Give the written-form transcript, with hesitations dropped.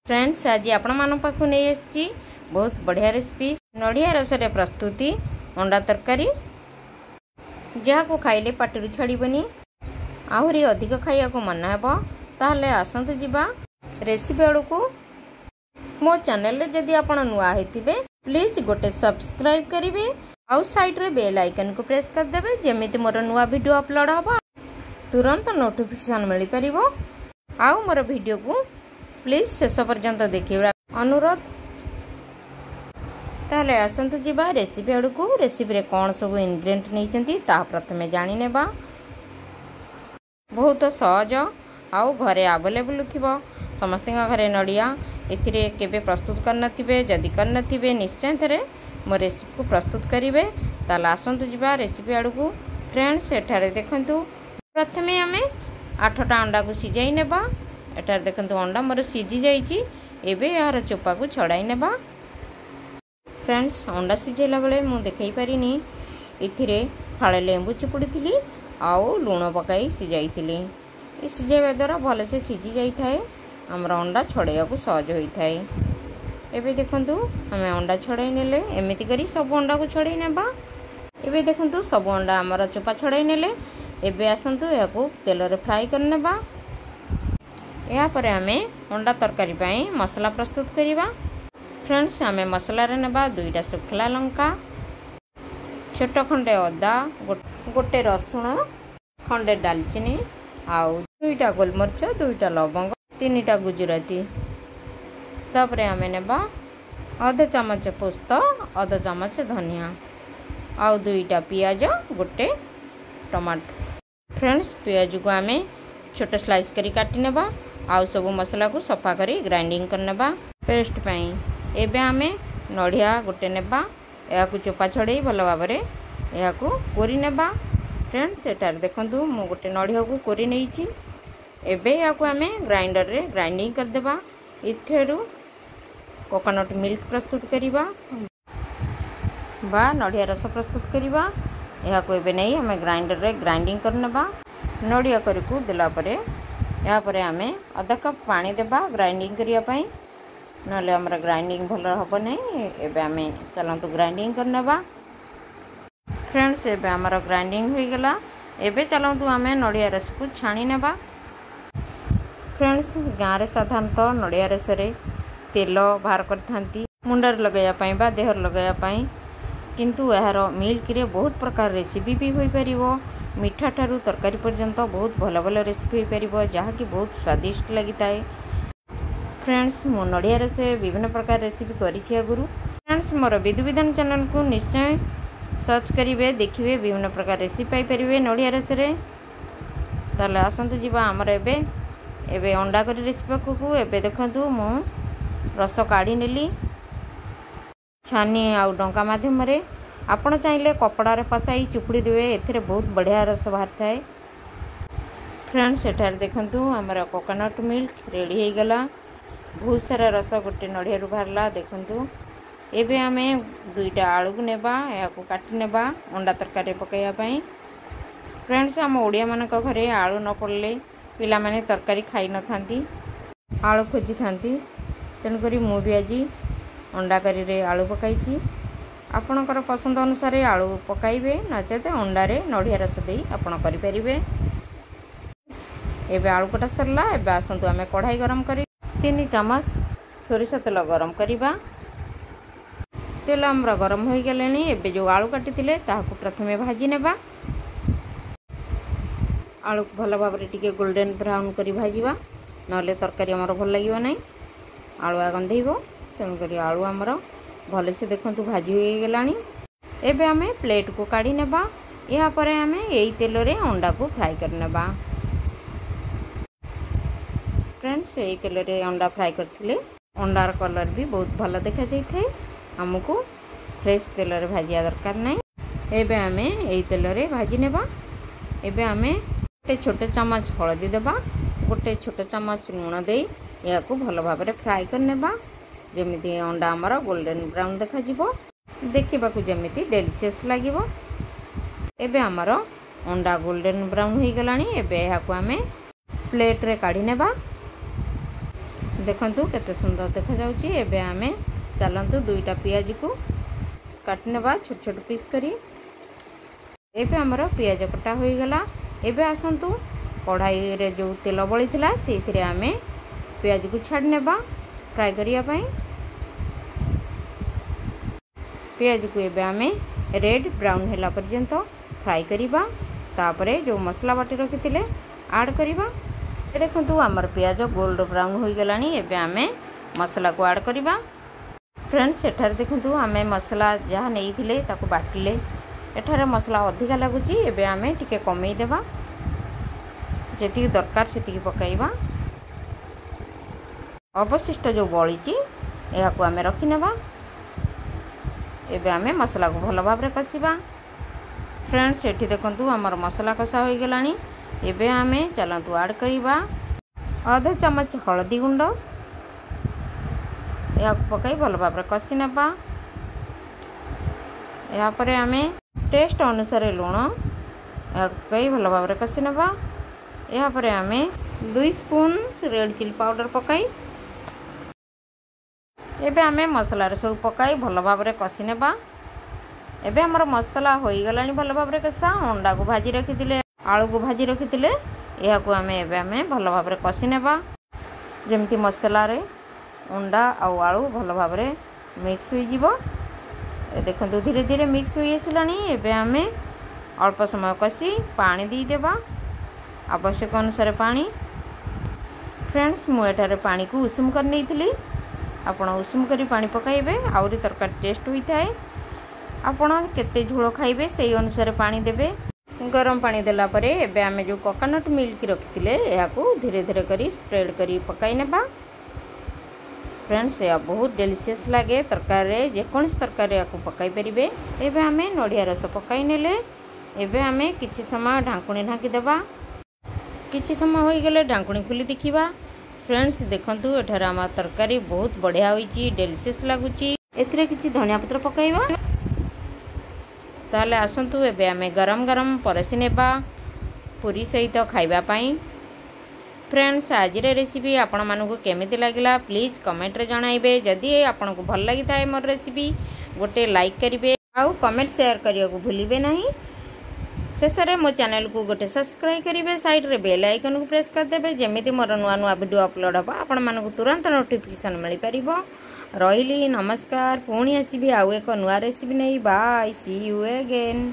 Friends आज आपण मान पाखु नहीं आसी बहुत बढ़िया रेसिपी नड़िया रस प्रस्तुति अंडा तरकारी जहाँ को खाइले पाटिरु छाड़बनी आहरी अधिक खाइया को मन हेबो ताहले आसंतु जिबा रेसिपी आड़ को मो चैनल रे जदि आपण नुआ हेतिबे प्लीज गोटे सब्सक्राइब करिवे आउ साइड रे बेल आइकन को प्रेस कर देबे जेमिति मोर नुआ वीडियो अपलोड हबो तुरंत नोटिफिकेशन मिल परिबो आउ मोर वीडियो को प्लीज शेष पर्यंत देखिए अनुरोध ताहले आसंतु जिबा रेसिपी आड़ को रेसिपी रे कौन सब इनग्रेडिएंट नहीं प्रथमे जानी नेबा बहुत सहज आउ घरे अवेलेबल थिबो समस्त घरे नड़िया एथिरे केबे प्रस्तुत करनथिबे जदि करनथिबे निश्चय थरे मो रेसिपी को प्रस्तुत करिवे ताहले आसंतु जिबा रेसिपी आड़ को फ्रेंड्स एठारे देखंतु प्रथमे हमें 8टा अंडा को सिजाई नेबा एटार देखंतु अंडा मोर सिझी जाइछि एबे यार चोपा को छड़ाई नेबा फ्रेंड्स अंडा सिझेला बेले मु देखै परिनी इथिरे फाळे लेंबू चिपुड़ीथिली आउ लूण पकाई सिजाइथिली ए सिझेबा द्वारा भले से सिझी जाई थाए हमर अंडा छड़ैया को सहज होई थाए एबे देखंतु हमें अंडा छड़ाई नेले एमिति करी सब अंडा को छड़ाई नेबा एबे देखंतु सब अंडा हमर चोपा छड़ाई नेले एबे आसंतु याको तेल रे फ्राई करनेबा या परे हमें अंडा तरकारी पाई मसला प्रस्तुत करिबा फ्रेंड्स हमें मसला रे नेबा 2टा सुखला लंका छोट खंडे अदा गोटे रसुण खंडे दालचीनी आउ 2टा गोलमरिच 2टा लवंग 3टा गुजराती तापरे हमें नेबा आधा चमच पोस्त आधा चमच धनिया आउ 2टा पियाज गोटे टमाटो फ्रेंड्स पियाज को हमें छोट स्लाइस करी काटी नेबा आउ सब मसला को सफा करी ग्राइंडिंग करनेबा पेस्ट पाई एबे हमें नड़िया गोटे नेबा या को चोपा छड़े भल भाव या को कोरी नेबा फ्रेंड्स एटार देखंतु मु गोटे नड़िया को कोरी नेइछि एबे या को हमें ग्राइंडर रे ग्राइंडिंग कर देबा इथेरु कोकोनट मिल्क प्रस्तुत करिबा बा नड़िया रस प्रस्तुत करिबा या को एबे नहीं हमें ग्राइंडर रे ग्राइंडिंग करनेबा नड़िया करी को देला परे या परे हमें आधा कप पानी देबा ग्राइंडिंग करिया पई नले हमरा ग्राइंडिंग भल हबो नै एबे हमें चलंतु ग्राइंडिंग करनेबा फ्रेंड्स एबे हमरा ग्राइंडिंग होई गेला एबे चलंतु हमें नड़िया रस को छाणी नेबा फ्रेंड्स गाँ रे साधारणतः नड़िया रस रे तेल बाहर करथांती मुंडर लगाया पई बा देहर लगाया पई किंतु यार मिल्क रे बहुत प्रकार रेसिपी भी होई परिबो मीठा ठारू तरकारी पर्यंत बहुत भल भल रेसिपी हो पार जहाँकि बहुत स्वादिष्ट लगी थाए फ्रेंड्स मो नड़िया रस विभिन्न प्रकार रेसिपी करी आगुरी फ्रेंड्स मोर विधि विधान चैनल को निश्चय सर्च करेंगे देखिए विभिन्न प्रकार रेसिपी पाइपर नड़िया रस ताले आसतु जीवा आमर एबे अंडा करी रेसिपी को एबे देखंतु मु रस काढ़ी नेली छानी आउ डंका माध्यम रे आपण चाहिए कपड़ा रे पसाई चुपुड़ी देवे एथिरे बहुत बढ़िया रस बाहर थाए फ्रेंड्स एठार देखंतु हमर कोकोनट मिल्क रेडी हो गला बहुत सारा रस गोटे नड़िया रु बाहरला देखंतु एबे हमें 2टा आलू को नेबा या को काटी नेबा अंडा तरकारी पकाइया पई फ्रेंड्स हम ओडिया मानक घरे आलू न पड़ले पिला माने तरकारी खाई न थांती आलू खोजी थांती तेन करी मु भी आज अंडा करी रे आलू पकाइची आपणकर पसंद अनुसार आलू पकाइबे नचेत अंडारे नड़िया रस दे आपण करि परिबे एबे आलू कटा सरला एबे आसंतु हमें कढ़ाई गरम करी 3 चम्मच सोरिष तेल गरम करिबा तेल हमरा गरम होई गेलेनी एबे जो आलू काटी थिले ताहाको प्रथमे भाजी नेबा आलू भल भाव रे टिके गोल्डन ब्राउन करी भाजीबा नले तरकारी हमर भल लागिबो नै आलू गंधेइबो तेन करी आलू हमर भले से देखंतु भाजी हो गलानी एबे हमें प्लेट को काढ़ी नेबा या परे हमें एई तेल रे अंडा को फ्राई कर नेबा फ्रेंड्स एई तेल रे अंडा फ्राई करथिले अंडार कलर भी बहुत भल देखा जाई थे हमको फ्रेश तेल रे भाजिया दरकार नै एबे हमें एई तेल रे भाजी नेबा एबे हमें गोटे छोटे चम्मच हळदी देबा गोटे छोटे चम्मच लूण दे या को भल भाव रे फ्राई कर नेबा जेमिति अंडा हमर गोल्डन ब्राउन देखा जिवो देखिबा को जेमिति डेलिशियस लागिवो एबे हमर अंडा गोल्डन ब्राउन हो गलानी एबे या को हमें प्लेट रे काढी नेबा देखंतु केते सुंदर देखा जाउची। एबे आमे चलंतु दुईटा पियाज को काटि नेबा छोट छोट पीस करी। एबे हमर पियाज कटा होई गला। एबे आसंतु कढ़ाई रे जो तेल बळी थिला सेथिरे आमे पियाज को छाड़ नेबा फ्राई करिया पई। पियाज को एबे आमे रेड ब्राउन हैला पर्यंत फ्राई करिबा। तापरे जो मसला बाटी रखिथिले ऐड करिबा। देखंतु हमर पियाज गोल्ड ब्राउन होई गलानी। एबे आमे मसला को ऐड करिबा। फ्रेंड्स एठार देखंतु आमे मसला जहा नेइथिले ताको बाटिले एठार मसला अधिका लागुची। एबे आमे टिके कमेई देबा, जेति दरकार सेति पकाइबा। अवशिष्ट जो बळीची एहा को आमे रखि नेबा। एबे आमे मसला को भलो भाबरे कसिबा। फ्रेंड्स एठी देखंतु हमर मसला कसा होई गलानी। एबे आमे चलंतु ऐड करिबा आधा चम्मच हळदी गुंड। या पकाई भलो भाबरे कसी नेबा। या परे आमे टेस्ट अनुसार लूण या पकाई भलो भाबरे कसी नेबा। या परे आमे 2 स्पून रेड चिली पाउडर पकाई। एबे आमे मसला रे सब पकाई भलो भाबरे कसी नेबा। एबे हमर मसला होई गलानी भलो भाबरे कसा। अंडा को भाजी रखिथिले, आलू को भाजी रखिथिले, एहा को आमे भलो भाबरे कसी नेबा। जेमती मसला रे अंडा आ आलू भलो भाबरे मिक्स होई जिवो। ए देखंतु धीरे धीरे मिक्स होई आसिलानी। एबे आमे अल्प समय कसी पानी दी देबा, आवश्यक अनुसार पानी। फ्रेंड्स मु एटारे पानी को उषुम कर नेइथिली। आपण उषुम करी पानी पकाइबे, आउरी तरकारी टेस्ट होई थाए। आपण केते झोल खाइबे सेही अनुसार पानी देबे। गरम पानी देला परे एबे आमे जो कोकोनट मिल्क रखिथिले एहा को धीरे धीरे करी स्प्रेड करी पकाई नेबा। फ्रेंड्स या बहुत डेलिशियस लागे तरकारी रे, जे कोनस तरकारी या को पकाई परिबे। एबे आमे नडिया रस पकाई नेले। एबे आमे किछि समय ढांकुणी ढांकी देबा। किछि समय होई गेले ढांकुणी खुली देखिबा। फ्रेंड्स देखंतु एठार आमा तरकारी बहुत बढ़िया होईची, डेलिशियस लागुची। एथिरे किछि धनिया पत्र पकाइबा। ताले आसंतु एबे आमे गरम गरम परसी नेबा पूरी सहित खाइबा पई। फ्रेंड्स आज रे रेसिपी आपण मानकु केमिति लागिला प्लीज कमेंट रे जणाइबे। जदि आपण को भल लागि थाए मोर रेसिपी गोटे लाइक करिवे आउ कमेंट शेयर करिया को भूलिबे नाही। शेषरे मो चैनल को गोटे सब्सक्राइब करिवे, साइड रे बेल आइकन को प्रेस कर देबे, जेमिति मोर नुआ नुआ वीडियो अपलोड हो आपण मानकु तुरंत नोटिफिकेशन मिल परिबो। रहिली नमस्कार, पुणी आसीबी आउ एक नुआ रेसिपी नै। Bye, see you again.